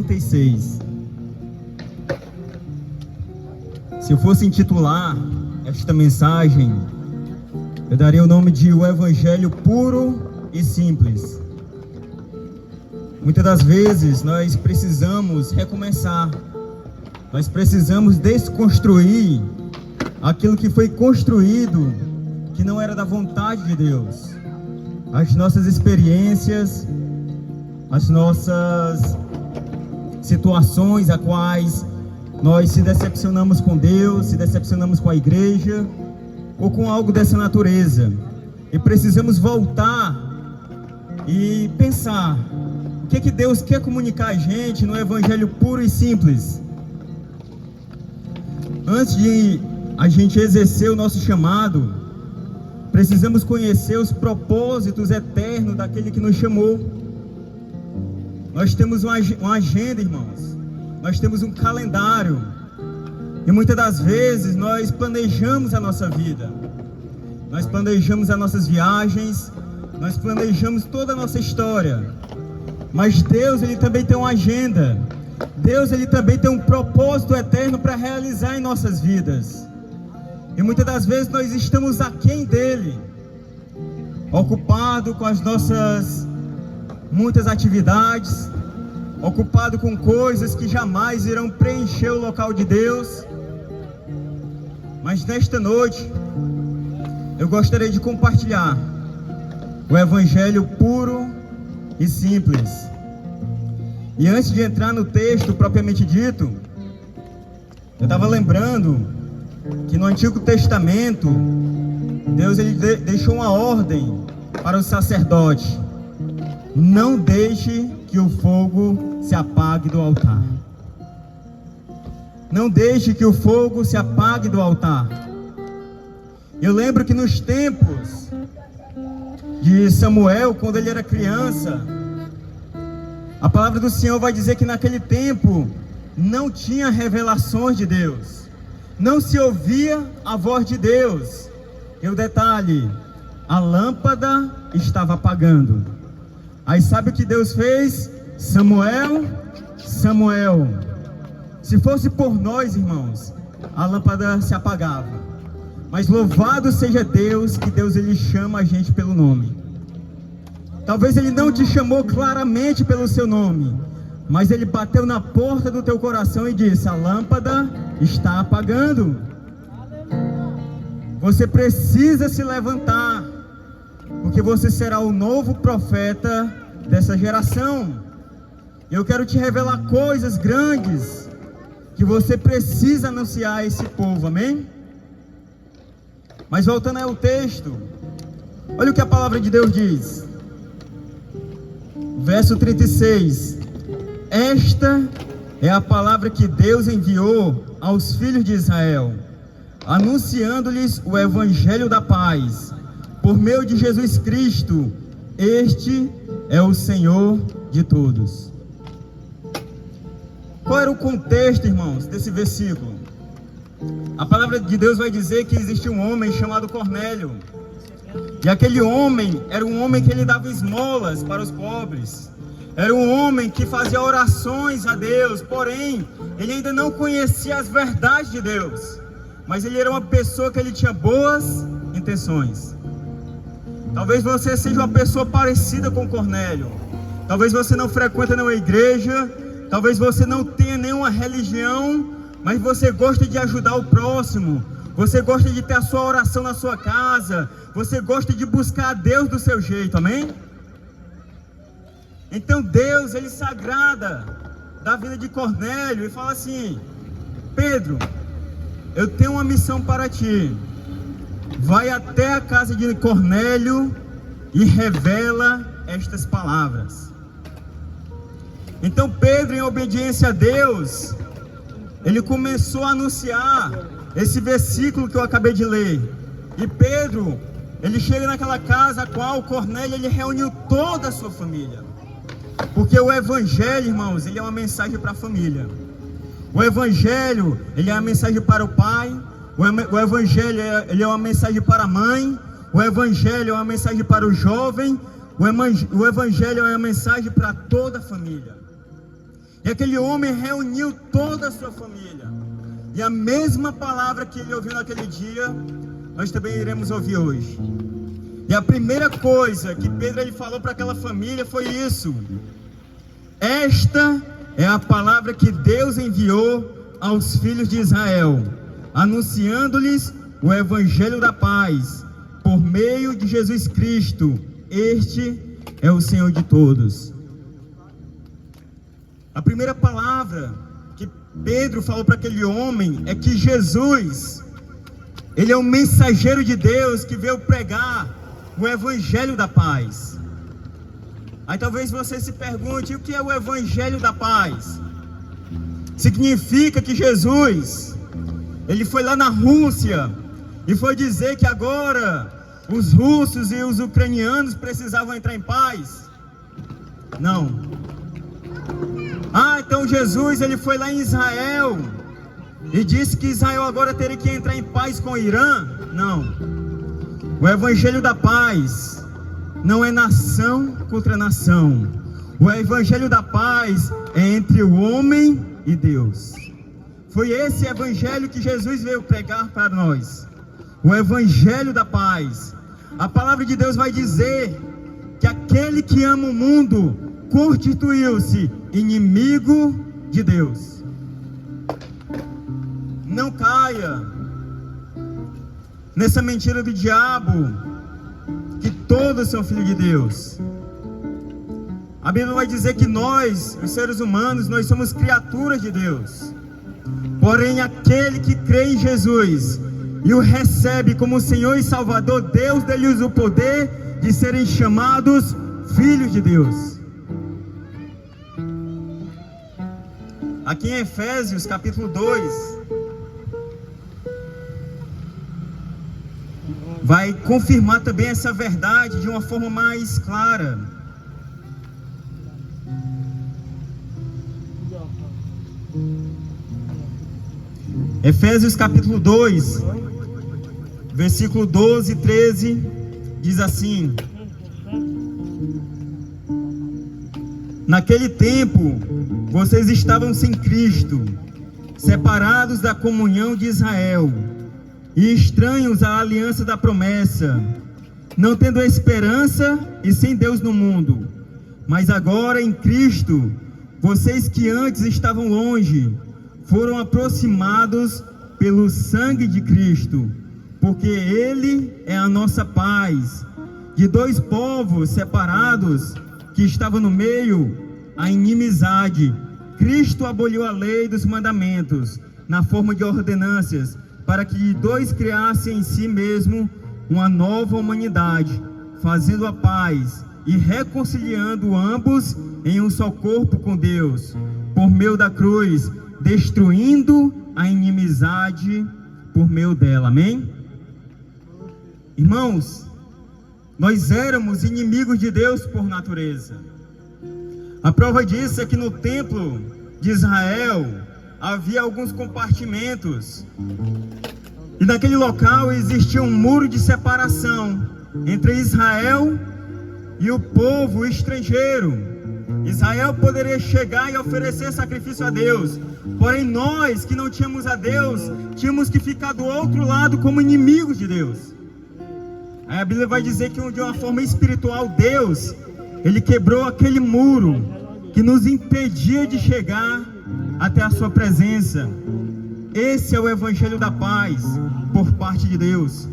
36. Se eu fosse intitular esta mensagem, eu daria o nome de O Evangelho Puro e Simples. Muitas das vezes nós precisamos recomeçar, nós precisamos desconstruir aquilo que foi construído, que não era da vontade de Deus. As nossas experiências, as nossas situações a quais nós se decepcionamos com Deus, se decepcionamos com a igreja ou com algo dessa natureza, e precisamos voltar e pensar o que Deus quer comunicar a gente no Evangelho puro e simples. Antes de a gente exercer o nosso chamado, precisamos conhecer os propósitos eternos daquele que nos chamou. Nós temos uma agenda, irmãos. Nós temos um calendário. E muitas das vezes nós planejamos a nossa vida. Nós planejamos as nossas viagens. Nós planejamos toda a nossa história. Mas Deus, Ele também tem uma agenda. Deus, Ele também tem um propósito eterno para realizar em nossas vidas. E muitas das vezes nós estamos aquém dEle, ocupado com as nossas muitas atividades, ocupado com coisas que jamais irão preencher o local de Deus. Mas nesta noite, eu gostaria de compartilhar o Evangelho puro e simples. E antes de entrar no texto propriamente dito, eu estava lembrando que no Antigo Testamento, Deus ele deixou uma ordem para o sacerdote: não deixe que o fogo se apague do altar. Não deixe que o fogo se apague do altar. Eu lembro que nos tempos de Samuel, quando ele era criança, a palavra do Senhor vai dizer que naquele tempo não tinha revelações de Deus, não se ouvia a voz de Deus. E o detalhe, a lâmpada estava apagando. Aí sabe o que Deus fez? Samuel, Samuel. Se fosse por nós, irmãos, a lâmpada se apagava. Mas louvado seja Deus, que Deus ele chama a gente pelo nome. Talvez Ele não te chamou claramente pelo seu nome, mas Ele bateu na porta do teu coração e disse: a lâmpada está apagando. Você precisa se levantar, porque você será o novo profeta dessa geração. Eu quero te revelar coisas grandes que você precisa anunciar a esse povo, amém? Mas voltando ao texto, olha o que a palavra de Deus diz. Verso 36. Esta é a palavra que Deus enviou aos filhos de Israel, anunciando-lhes o evangelho da paz, por meio de Jesus Cristo. Este é o Senhor de todos. Qual era o contexto, irmãos, desse versículo? A palavra de Deus vai dizer que existia um homem chamado Cornélio. E aquele homem era um homem que ele dava esmolas para os pobres. Era um homem que fazia orações a Deus, porém, ele ainda não conhecia as verdades de Deus. Mas ele era uma pessoa que ele tinha boas intenções. Talvez você seja uma pessoa parecida com Cornélio. Talvez você não frequente nenhuma igreja. Talvez você não tenha nenhuma religião, mas você gosta de ajudar o próximo. Você gosta de ter a sua oração na sua casa. Você gosta de buscar a Deus do seu jeito, amém? Então Deus, Ele se agrada da vida de Cornélio e fala assim: Pedro, eu tenho uma missão para ti. Vai até a casa de Cornélio e revela estas palavras. Então Pedro, em obediência a Deus, ele começou a anunciar esse versículo que eu acabei de ler. E Pedro, ele chega naquela casa a qual Cornélio ele reuniu toda a sua família. Porque o evangelho, irmãos, ele é uma mensagem para a família. O evangelho, ele é uma mensagem para o pai. O evangelho, ele é uma mensagem para a mãe. O evangelho é uma mensagem para o jovem. O evangelho é uma mensagem para toda a família. E aquele homem reuniu toda a sua família. E a mesma palavra que ele ouviu naquele dia, nós também iremos ouvir hoje. E a primeira coisa que Pedro ele falou para aquela família foi isso: esta é a palavra que Deus enviou aos filhos de Israel, anunciando-lhes o evangelho da paz, por meio de Jesus Cristo. Este é o Senhor de todos. A primeira palavra que Pedro falou para aquele homem é que Jesus, ele é o mensageiro de Deus que veio pregar o evangelho da paz. Aí talvez você se pergunte: o que é o evangelho da paz? Significa que Jesus, ele foi lá na Rússia e foi dizer que agora os russos e os ucranianos precisavam entrar em paz? Não. Então Jesus, ele foi lá em Israel e disse que Israel agora teria que entrar em paz com o Irã? Não. O evangelho da paz não é nação contra nação. O evangelho da paz é entre o homem e Deus. Foi esse evangelho que Jesus veio pregar para nós. O evangelho da paz. A palavra de Deus vai dizer que aquele que ama o mundo constituiu-se inimigo de Deus. Não caia nessa mentira do diabo, que todos são filhos de Deus. A Bíblia vai dizer que nós, os seres humanos, nós somos criaturas de Deus. Porém, aquele que crê em Jesus e o recebe como Senhor e Salvador, Deus deu-lhes o poder de serem chamados filhos de Deus. Aqui em Efésios capítulo 2, vai confirmar também essa verdade de uma forma mais clara. Efésios capítulo 2, versículo 12 e 13, diz assim: naquele tempo, vocês estavam sem Cristo, separados da comunhão de Israel e estranhos à aliança da promessa, não tendo esperança e sem Deus no mundo. Mas agora em Cristo, vocês que antes estavam longe, foram aproximados pelo sangue de Cristo, porque Ele é a nossa paz. De dois povos separados que estavam no meio, a inimizade, Cristo aboliu a lei dos mandamentos na forma de ordenanças, para que de dois criassem em si mesmo uma nova humanidade, fazendo a paz e reconciliando ambos em um só corpo com Deus, por meio da cruz, destruindo a inimizade por meio dela. Amém? Irmãos, nós éramos inimigos de Deus por natureza. A prova disso é que no templo de Israel havia alguns compartimentos, e naquele local existia um muro de separação entre Israel e o povo estrangeiro. Israel poderia chegar e oferecer sacrifício a Deus, porém nós que não tínhamos a Deus, tínhamos que ficar do outro lado como inimigos de Deus. Aí a Bíblia vai dizer que de uma forma espiritual Deus, Ele quebrou aquele muro que nos impedia de chegar até a sua presença. Esse é o evangelho da paz por parte de Deus.